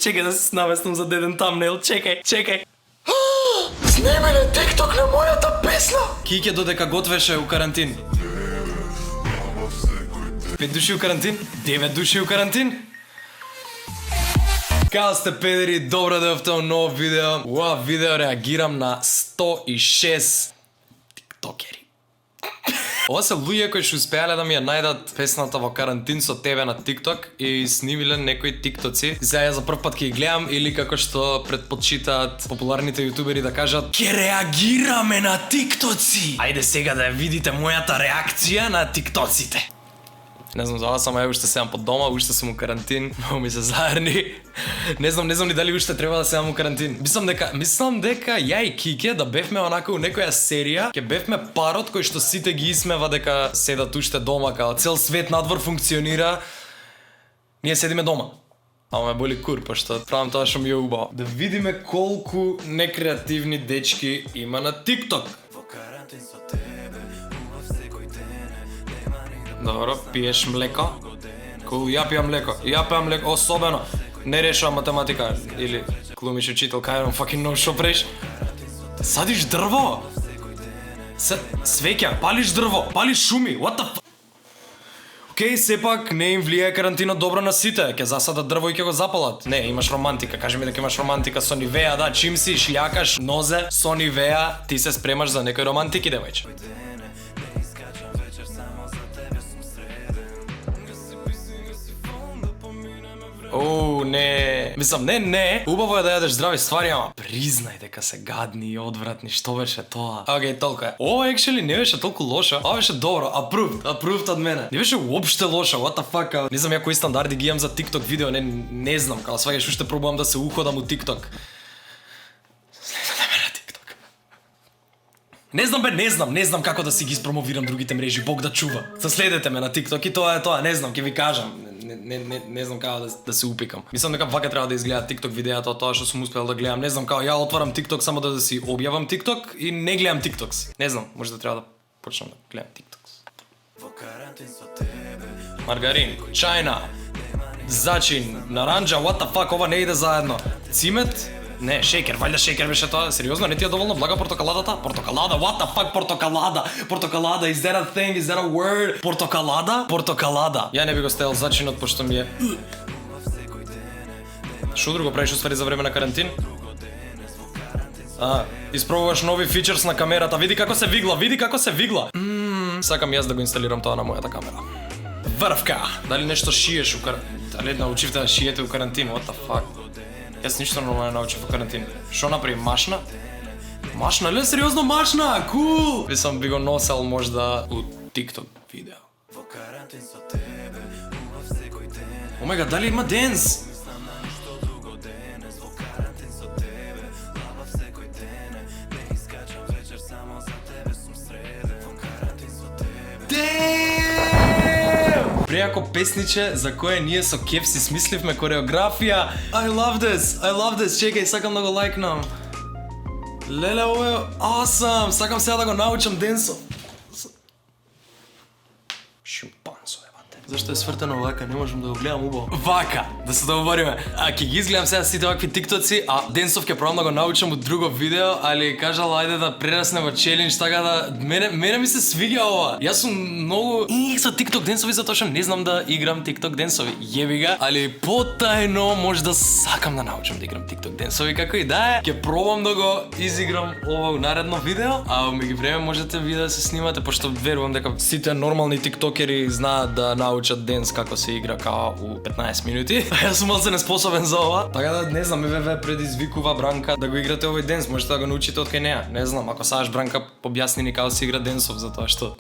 Чекай да се наместам за деден тамнейл. Чекай. Снимале TikTok на мојата песна! Киќе додека готвеше у карантин. 5 души у карантин? 9 души у карантин? Као сте педери, добро дојавте во ново видео. Ова видео реагирам на 106 тиктокери. Ова се луѓе кои што успеале да ми ја најдат песната во карантин со тебе на TikTok и снимиле некои тиктоци. Сега ја за прв пат ќе ги гледам или како што предпочитаат популарните јутубери да кажат ќе реагираме на тиктоци. Ајде сега да ја видите мојата реакција на тиктоците. Не знам за ова, само ја уште седам под дома, уште сум у карантин, многу ми се заерни. Не знам ли дали уште треба да седам у карантин. Мислам дека ја и Киќе да бевме онака у некоја серија, ќе бевме парот кој што сите ги исмева дека седат уште дома, као цел свет надвор функционира. Ние седиме дома. Ама ме боли кур, пошто правам тоа што ми е убаво. Да видиме колку некреативни дечки има на TikTok. Добро, пиеш млеко? Кул, ја пијам млеко, особено. Не решавам математика или глумиш учителка, I don't fucking know шо преш. Садиш дрво? Свеќа, палиш дрво, палиш шуми, what the fuck? Океј, сепак не им влијае карантинот добро на сите, ќе засадат дрво и ќе го запалат. Не, имаш романтика, кажи ми дека имаш романтика со Нивеа, да, чим си шљакаш нозе со Нивеа, ти се спремаш за некој романтики, девојче. Не. Мислам, не. Убаво е да јадеш здрави ствари, ама признај дека се гадни и одвратни. Што беше тоа? Океј, толку е. Ова actually не беше толку лошо. Ова беше добро. Approved од мене. Не беше уопште лошо. What the fuck? Не знам ја кои стандарди ги имам за TikTok видео, не знам. Као сваѓаш уште пробувам да се уходам у TikTok. Следете ме на TikTok. Не знам како да си ги испромовирам другите мрежи. Бог да чува. Следете ме на TikTok и тоа е тоа. Не знам, ќе ви кажам. Не знам како да се упикам. Мислам дека вака треба да изгледа TikTok видеата од тоа што сум успел да гледам. Не знам како ја отварам TikTok само да си објавам TikTok и не гледам TikToks. Не знам, може да треба да почнам да гледам TikToks. Маргарин, чајна, зачин, наранџа, what the fuck, ова не иде заедно. Цимет? Не, шејкер, вајда шејкер беше тоа. Сериозно, не ти е доволно блага портокаладата? Портокалада, what the fuck, портокалада? Портокалада, is that a thing, is that a word? Портокалада. Ја не би го стел зачинот, пошто ми е... Шо друго правиш уствари за време на карантин? Испробуваш нови фичерс на камерата, види како се вигла. Сакам јас да го инсталирам тоа на мојата камера. Врвка! Дали нешто шиеш у карантин? Дали научивте да шиете у карантин, what the fuck? Јас ништо нормално не научив во карантин. Шо направи, машна? Машна, ле, сериозно машна, кул! Мислам би го носел можда у TikTok видео. Омега, дали има денс? Преако песниче за кое ние со Кев си смисливме кореографија. I love this, чекај, сакам да го лајкнам. Леле, ова е awesome, сакам сега да го научам денсов. Шимпанзо, евате. Зашто е свртено вака, не можам да го гледам убаво. Вака, да се договориме. Ќе ги изгледам сега сите вакви тиктоци, денсов ќе пробам да го научам од друго видео, али кажала ајде да прерасне во челендж, така да мене ми се свиѓа ова. Јас сум многу со TikTok денсови затоа што не знам да играм TikTok денсови. Јеби га, али потајно може да сакам да научам да играм TikTok денсови, како и да е. Ќе пробам да го изиграм ова у наредно видео, а меѓу време можете ви да се снимате, пошто верувам дека сите нормални тиктокери знаат да научат денс како се игра као у 15 минути. Јас сум малце неспособен за ова. Така да не знам, ВВ предизвикува Бранка да го играте овој денс, можете да го научите од кај неа. Не знам, ако сакаш Бранка објасни ни како се игра денсов, затоа што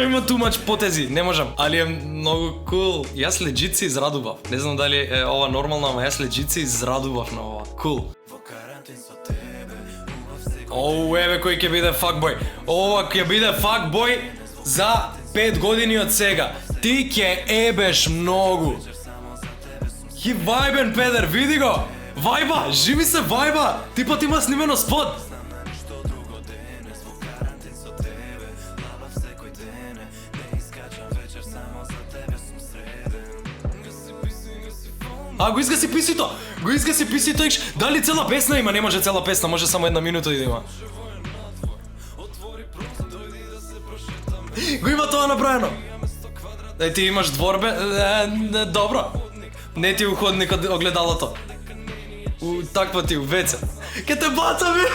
има too much потези, не можам, али е многу кул. Јас легит се израдував. Не знам дали е ова нормално, ама јас легит се израдував на ова. Кул. Еве кој ќе биде факбој. Ова ќе биде факбој за 5 години од сега. Ти ќе ебеш многу. Хи вајбен педер, види го. Вајба, живи се вајба. Типот има снимено спот. го изгаси писито! Го изгаси писито, икш. Дали цела песна има? Не може цела песна, може само 1 минута и да има. Го има тоа направено. Ти имаш дворбе, добро. Не ти уходник од огледалото. Таква ти у веце. Ке те бацам и...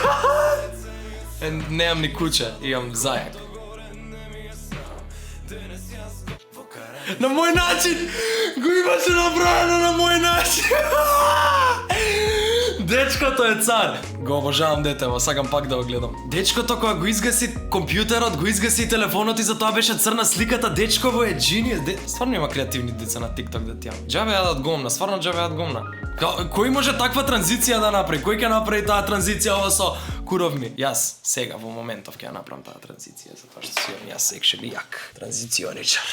Немам ни куче, имам зајак. На мој начин! Го имаше направено на мој начин! Дечкото е цар! Го обожавам детево, сакам пак да го гледам. Дечкото кога го изгаси компјутерот, го изгаси телефонот и затоа беше црна сликата, дечково е genius. Стварно има креативни деца на TikTok да тиам. Џабе јадат гомна, стварно џабе јадат гомна. Кој може таква транзиција да направи? Кој ќе направи таа транзиција ова со куровми? Јас сега во моментов ќе ја направам таа транзиција затоа што си јас екшели як транзиционичар.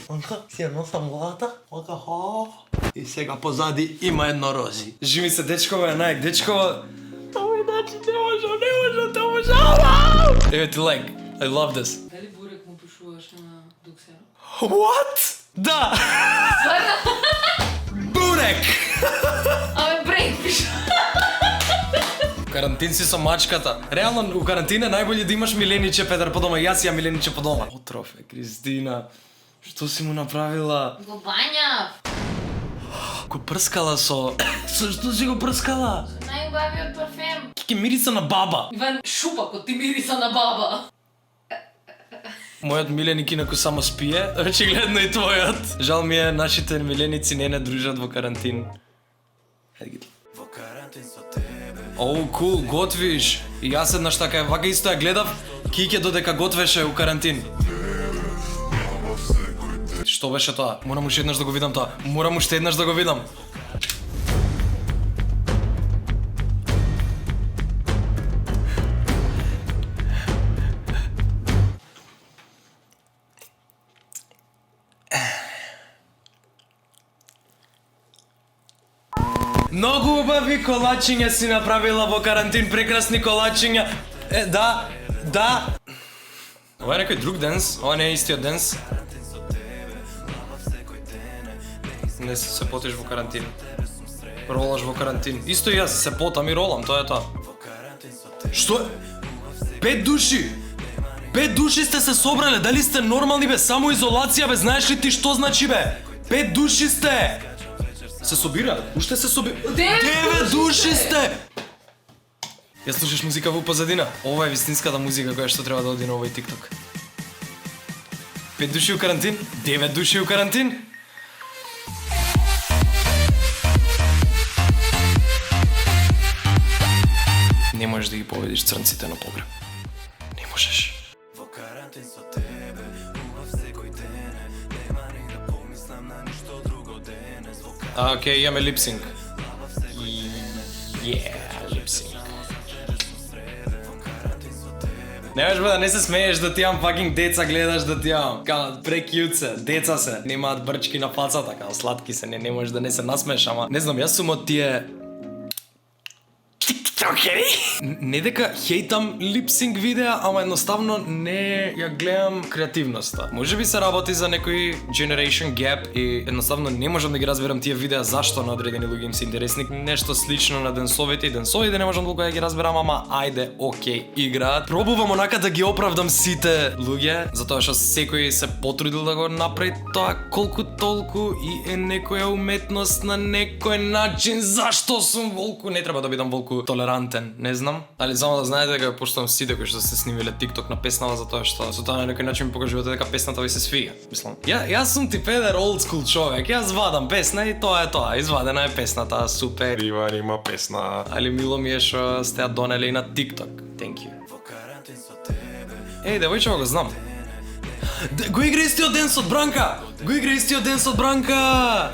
Онка си ја носам главата, ока хо. И сега позади има едно рози. Жими се дечково е најак, дечково. Овој начин не може, те обожавам! Еве ти лайк. I love this. Дали бурек му пишуваше на Дуксера? What? Да! Бурек! Абе, брейк пишу. Карантин си со мачката. Реално у карантин е најбоље да имаш милениче Петар по дома. Јас ја милениче по дома. Отров е, Кристина. Што си му направила? Го банјав. Го прскала со... Со што си го прскала? Најубавиот парфем. Ке мириса на баба. Иван, шупакот ти мириса на баба. Мојот миленик инаку само спие, очигледно и твојот. Жал ми е, нашите миленици не дружат во карантин. Хајде ги. Оу, кул, готвиш. И јас еднаш така, вака исто ја гледав, Киќе додека готвеше у карантин. Што беше тоа? Морам уште еднаш да го видам тоа. Морам уште еднаш да го видам. Многу убави колачиња си направила во карантин, прекрасни колачиња. Да. Ова е некој друг денс, ова не е истиот денс. Не се потиш во карантин. Ролаш во карантин. Исто и јас се потам и ролам, тоа е тоа. Што е? 5 души! 5 души сте се собрале, дали сте нормални бе? Само изолација бе, знаеш ли ти што значи бе? 5 души сте! Се собираат? Уште се собираат? 9 души сте! Ја слушаш музика во позадина? Ова е вистинската музика која што треба да оди на овој TikTok. 5 души у карантин? 9 души у карантин? Не можеш да ги победиш црнците на погреб. Не можеш. Во карантин со тебе, убав секој ден, нема ни да помислам на ништо друго денес. Океј, имаме липсинг. Липсинг. Не можеш бе да не се смееш да ти имам факинг деца гледаш да ти имам. Као, прекјут се, деца се, немаат брчки на фацата, као сладки се, не можеш да не се насмееш, ама не знам, јас сум од тие TikTokери. Не дека хейтам липсинг видеа, ама едноставно не ја гледам креативноста. Може би се работи за некој generation gap и едноставно не можам да ги разберам тие видеа зашто на одредени луѓе им се интересни. Нешто слично на денсовите и денсовите не можам толку да ги разберам, ама ајде, окей, играат. Пробувам онака да ги оправдам сите луѓе, затоа што секој се потрудил да го направи тоа колку толку и е некоја уметност на некој начин. Зашто сум волку? Не треба да бидам волку толерантен, не знам. Али само да знаете дека поштувам сите кои што се снимиле TikTok на песнава затоа што со тоа на некој начин ми покажувате дека песната ви се свиѓа. Мислам, јас сум ти педер old school човек. Јас вадам песна и тоа е тоа. Извадена е песната, супер. Иван има песна. Али мило ми е што сте ја донели и на TikTok. Thank you. Еј, девојче, го знам. Го игра истиот денс од Бранка. Го игра истиот денс од Бранка.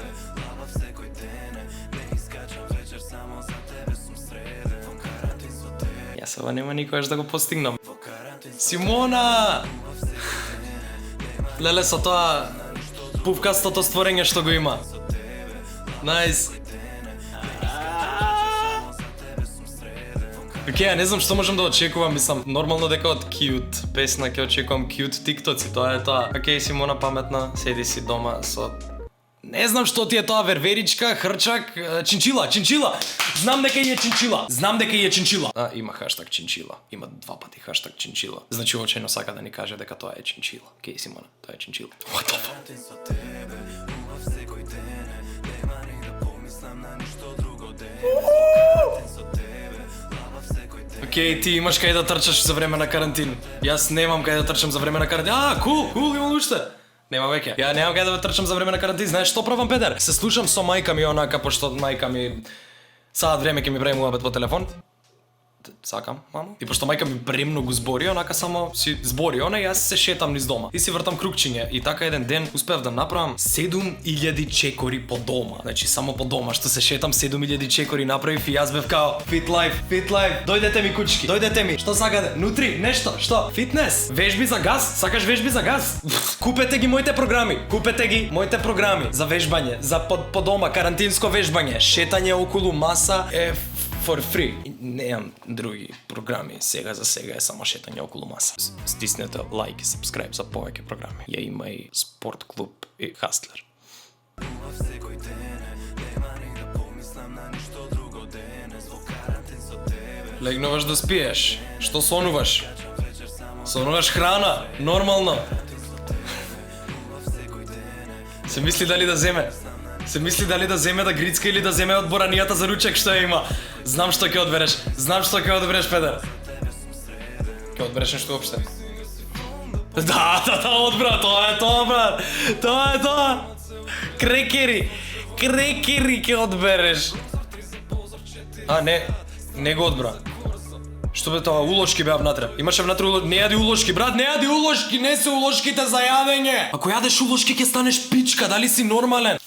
Јас ова нема никогаш да го постигнам. Симона! Леле со тоа пувкастото створење што го има. Најс. Океј, не знам што можам да очекувам, мислам, нормално дека од cute песна ќе очекувам cute тиктоци, тоа е тоа. Океј, Симона паметна, седи си дома со Не знам што ти е тоа верверичка, хрчак, чинчила. Знам дека е чинчила. А, има хаштаг чинчила. Има 2 пати хаштаг чинчила. Значи очајно сака да ни каже дека тоа е чинчила. Кеј Симона, тоа е чинчила. What the fuck? Океј, ти имаш кај да трчаш за време на карантин. Јас немам кај да трчам за време на карантин. Кул, имам уште. Нема веќе. Ја немам кај да трчам за време на карантин. Знаеш што правам, Петер? Се слушам со мајка ми онака, пошто мајка ми саат време ќе ми прави муабет по телефон. Сакам, мамо. И пошто мајка ми премногу збори, онака само си збори она и јас се шетам низ дома. И си вртам крукчиња. И така еден ден успев да направам 7000 чекори по дома. Значи само по дома што се шетам 7000 чекори направив и јас бев као Fit life. Дојдете ми кучки. Дојдете ми. Што сакате? Нутри, нешто. Што? Фитнес? Вежби за газ? Сакаш вежби за газ? Купете ги моите програми. За вежбање, за по дома карантинско вежбање, шетање околу маса е for free. Немам други програми, сега за сега е само шетање околу маса. Стиснете лайк и subscribe за повеќе програми. Ја има и спорт клуб и Хастлер. Легнуваш да спиеш. Што сонуваш? Сонуваш храна, нормално. Се мисли дали да земе да грицка или да земе од боранијата за ручек што ја има. Знам што ќе одбереш, Петер. Ќе одбереш нешто опште. Да, одбра, тоа е тоа, брат. Тоа е тоа. Крекери ќе одбереш. Не го одбра. Што бе тоа, улошки беа внатре. Имаше внатре улошки. Не јади улошки, брат, не се улошките за јадење. Ако јадеш улошки ќе станеш пичка, дали си нормален?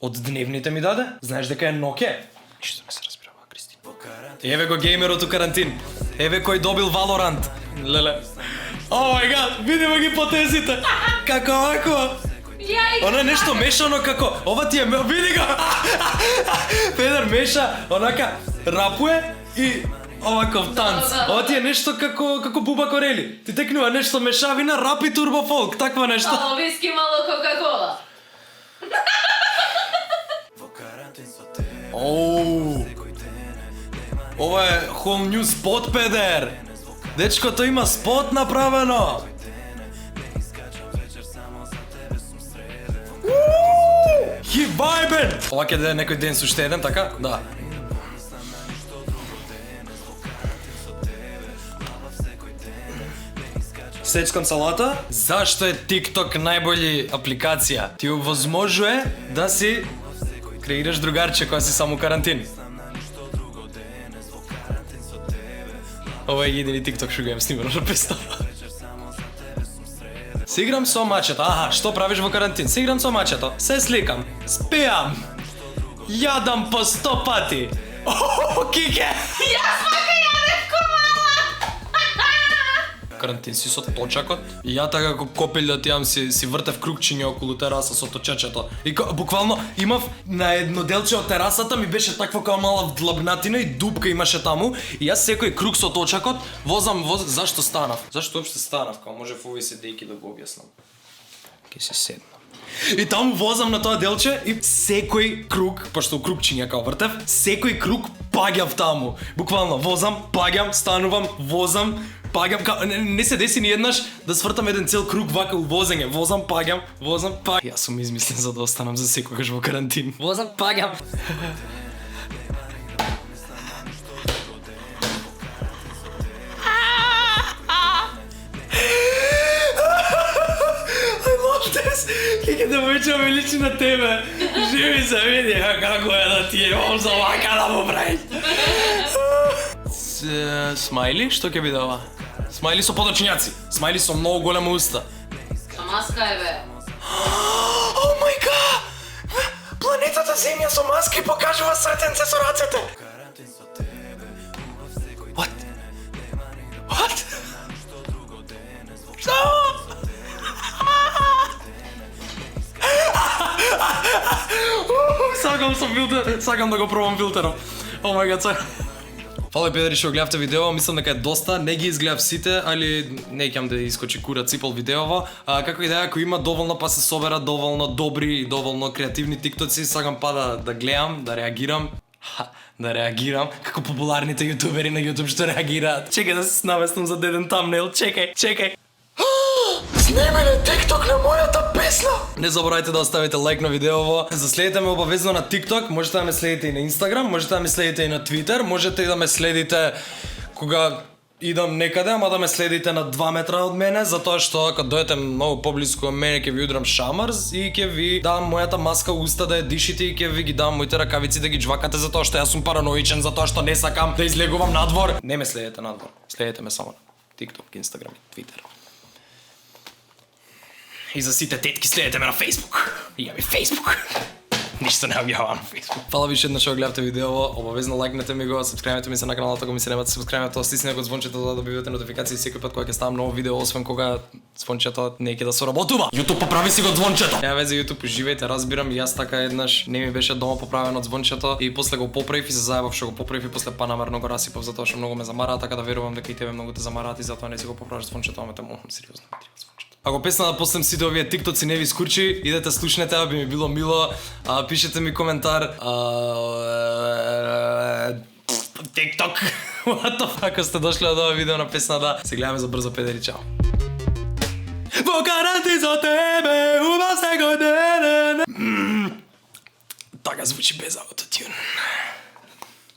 Од дневните ми даде? Знаеш дека е Nokia? Ништо не се разбирава, Кристина. Еве го геймерот у карантин. Еве кој добил Valorant. Леле. О мај гад, видиме ги потезите. Како овако? Она е нешто мешано како, ова ти е, види го! Педер меша, онака, рапуе и оваков танц. Ова ти е нешто како Буба Корели. Ти текнува нешто мешавина, рап и турбо фолк, таква нешто. Мало виски, мало Кока-кола. Ова е whole new spot, Педер. Дечкото има спот направено. Хи вајбен! Ова ќе да е некој ден со уште еден, така? Да. Сечкам салата. Зашто е TikTok најбољи апликација? Ти овозможува да си креираш другарче кога си само карантин. Ова е едини TikTok што го имам снимано на пестава. Се играм со мачето. Што правиш во карантин? Се играм со мачето. Се сликам. Спијам. Јадам по 100 пати. Кике! Јас мака јадев комала! Карантин си со точакот. И ја така како копел да тијам си вртев крукчиња околу тераса со точачето. И буквално имав на едно делче од терасата ми беше таква како мала длабнатина и дупка имаше таму. И јас секој круг со точакот возам. Зашто станав? Зашто опште станав? Као може во овие седејки да го објаснам. Ке се седнам. И таму возам на тоа делче и секој круг, пошто крукчиња као вртев, секој круг паѓав таму. Буквално возам, паѓам, станувам, возам, паѓам, не се деси ни еднаш да свртам еден цел круг вака у возење. Возам, паѓам. Јас сум измислен за да останам за секогаш во карантин. Возам, паѓам. Кеќе да повечаме личи на тебе. Живи се, види како е да ти е он за вака да му правиш. Смајли, што ќе биде ова? Смајли со подочињаци. Смајли со многу голема уста. Со маска е бе. О мај гад! Планетата Земја со маски покажува срценце со рацете. What? Што? Сакам да го пробам филтером. О мај гад, Фала педери што го гледавте видео, мислам дека е доста, не ги изгледав сите, али не ќе да искочи кура ципал видеово. Како и да е, ако има доволно па се собера доволно добри и доволно креативни тиктоци, сакам па да гледам, да реагирам. Да реагирам како популарните јутубери на YouTube што реагираат. Чекај да се навестам за деден тамнейл, чекај. Снемеле TikTok на мојата песна! Не заборавајте да оставите лайк на видеово. Заследите ме обавезно на TikTok, можете да ме следите и на Instagram, можете да ме следите и на Twitter, можете и да ме следите кога идам некаде, ама да ме следите на 2 метра од мене, затоа што кога дојдете многу поблиску од мене ќе ви удрам шамарз и ќе ви дам мојата маска уста да ја дишите и ќе ви ги дам моите ракавици да ги џвакате затоа што јас сум параноичен, затоа што не сакам да излегувам надвор. Не ме следете надвор, следете ме само на TikTok, Instagram и Twitter. И за сите тетки следете ме на Facebook. Имаме Facebook. Ништо не објавам на Facebook. Фала више еднаш што гледавте видеово, обавезно лајкнете ми го, сабскрајбнете ми се на каналот ако ми се немате сабскрајбнете, стиснете го звончето за да добивате нотификации секој пат кога ќе ставам ново видео, освен кога звончето не ќе да соработува. YouTube поправи си го звончето. Ја везе YouTube уживајте, разбирам и јас така еднаш не ми беше дома поправено звончето и после го поправив и се заебав што го поправив и после панамерно го расипав затоа што многу ме замараа, така да верувам дека и тебе многу те замараат и затоа не си го поправиш звончето, ама те молам сериозно ми треба звончето. Ако песна да постам сите овие тиктоци не ви скурчи, идете слушнете, би ми било мило. Пишете ми коментар. TikTok. What the fuck, ако сте дошли од ова видео на песна да се гледаме за брзо педери, чао. Во гаранти за тебе, уба се годен. Така звучи без аутотюн.